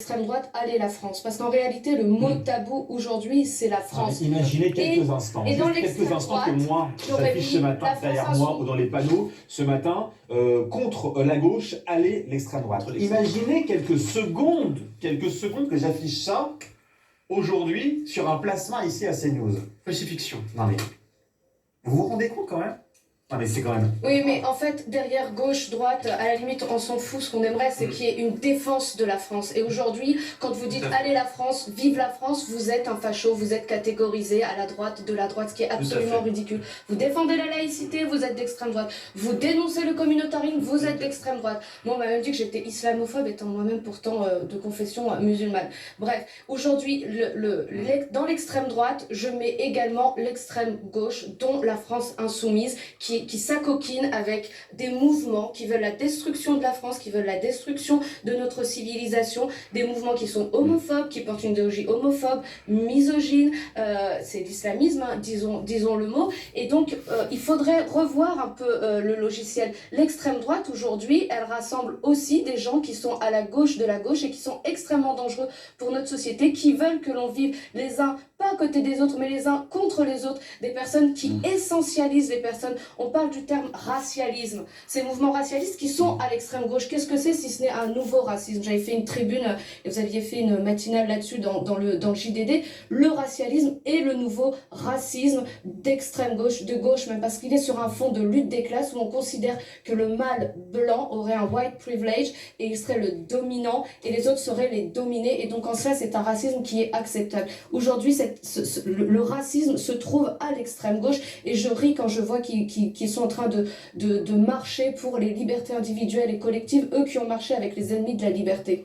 L'extrême droite, allez la France. Parce qu'en réalité, le mot tabou aujourd'hui, c'est la France. Imaginez quelques instants, et dans quelques instants droite, que moi, j'affiche ce matin derrière moi ou dans les panneaux, ce matin, contre la gauche, allez l'extrême droite. Imaginez quelques secondes que j'affiche ça aujourd'hui sur un placement ici à CNews. Crucifixion. Non mais, vous vous rendez compte quand même? Non mais c'est quand même... Oui, mais en fait, derrière gauche, droite, à la limite, on s'en fout. Ce qu'on aimerait, c'est qu'il y ait une défense de la France. Et aujourd'hui, quand vous dites « Allez la France, vive la France », vous êtes un facho, vous êtes catégorisé à la droite, de la droite, ce qui est absolument ridicule. Vous défendez la laïcité, vous êtes d'extrême droite. Vous dénoncez le communautarisme, vous êtes d'extrême droite. Moi, on m'a même dit que j'étais islamophobe, étant moi-même pourtant de confession musulmane. Bref, aujourd'hui, dans l'extrême droite, je mets également l'extrême gauche, dont la France insoumise, qui s'acoquine avec des mouvements qui veulent la destruction de la France, qui veulent la destruction de notre civilisation, des mouvements qui sont homophobes, qui portent une idéologie homophobe, misogyne, c'est l'islamisme, hein, disons le mot, et donc il faudrait revoir un peu le logiciel. L'extrême droite aujourd'hui, elle rassemble aussi des gens qui sont à la gauche de la gauche et qui sont extrêmement dangereux pour notre société, qui veulent que l'on vive les uns pas à côté des autres, mais les uns contre les autres, des personnes qui essentialisent les personnes. On parle du terme racialisme. Ces mouvements racialistes qui sont à l'extrême gauche, qu'est-ce que c'est si ce n'est un nouveau racisme? J'avais fait une tribune, et vous aviez fait une matinale là-dessus dans le JDD, le racialisme est le nouveau racisme d'extrême gauche, de gauche même, parce qu'il est sur un fond de lutte des classes où on considère que le mâle blanc aurait un white privilege et il serait le dominant et les autres seraient les dominés, et donc en cela c'est un racisme qui est acceptable. Aujourd'hui, le racisme se trouve à l'extrême gauche et je ris quand je vois qu'ils sont en train de marcher pour les libertés individuelles et collectives, eux qui ont marché avec les ennemis de la liberté.